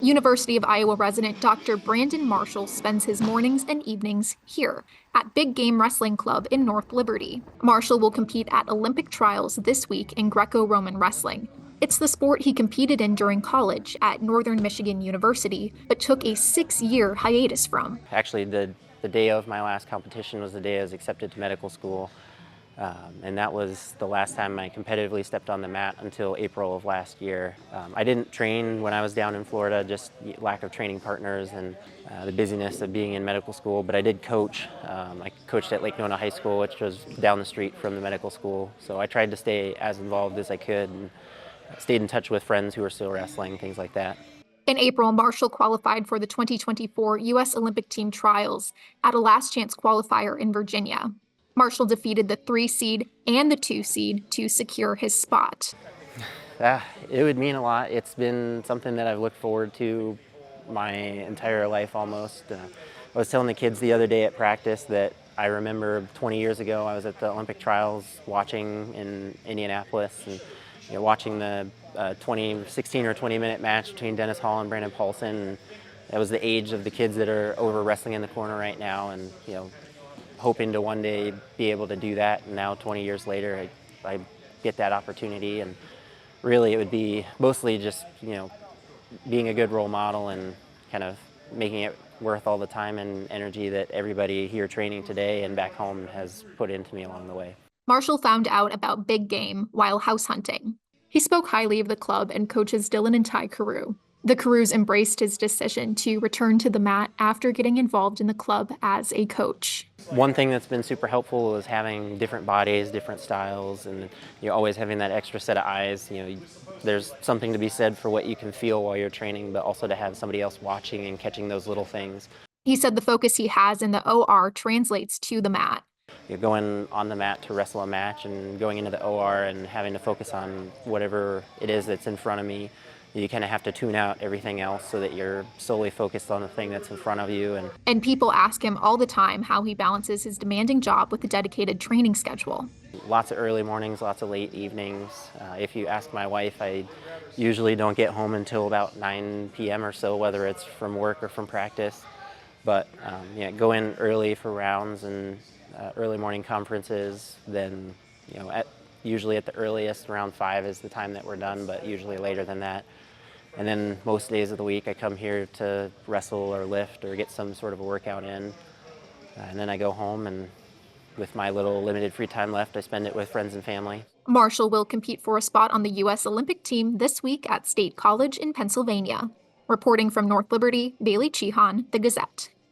University of Iowa resident Dr. Brandon Marshall spends his mornings and evenings here at Big Game Wrestling Club in North Liberty. Marshall will compete at Olympic trials this week in Greco-Roman wrestling. It's the sport he competed in during college at Northern Michigan University, but took a 6-year hiatus from. Actually, the day of my last competition was the day I was accepted to medical school. And that was the last time I competitively stepped on the mat until April of last year. I didn't train when I was down in Florida, just lack of training partners and the busyness of being in medical school, but I did coach. I coached at Lake Nona High School, which was down the street from the medical school, so I tried to stay as involved as I could and stayed in touch with friends who were still wrestling, things like that. In April, Marshall qualified for the 2024 U.S. Olympic team trials at a last chance qualifier in Virginia. Marshall defeated the 3 seed and the 2 seed to secure his spot. It would mean a lot. It's been something that I've looked forward to my entire life almost. I was telling the kids the other day at practice that I remember 20 years ago I was at the Olympic trials watching in Indianapolis and watching the 16 or 20-minute match between Dennis Hall and Brandon Paulson. And that was the age of the kids that are over wrestling in the corner right now, and hoping to one day be able to do that. And now 20 years later, I get that opportunity, and really it would be mostly just being a good role model and kind of making it worth all the time and energy that everybody here training today and back home has put into me along the way. Marshall found out about Big Game while house hunting. He spoke highly of the club and coaches Dylan and Ty Carew. The Carews embraced his decision to return to the mat after getting involved in the club as a coach. One thing that's been super helpful is having different bodies, different styles, and always having that extra set of eyes. There's something to be said for what you can feel while you're training, but also to have somebody else watching and catching those little things. He said the focus he has in the OR translates to the mat. You're going on the mat to wrestle a match and going into the OR and having to focus on whatever it is that's in front of me. You kind of have to tune out everything else so that you're solely focused on the thing that's in front of you. And people ask him all the time how he balances his demanding job with a dedicated training schedule. Lots of early mornings, lots of late evenings. If you ask my wife, I usually don't get home until about 9 p.m. or so, whether it's from work or from practice. But go in early for rounds and early morning conferences, then usually at the earliest, around 5 is the time that we're done, but usually later than that. And then most days of the week I come here to wrestle or lift or get some sort of a workout in. And then I go home, and with my little limited free time left, I spend it with friends and family. Marshall will compete for a spot on the U.S. Olympic team this week at State College in Pennsylvania. Reporting from North Liberty, Bailey Cichon, The Gazette.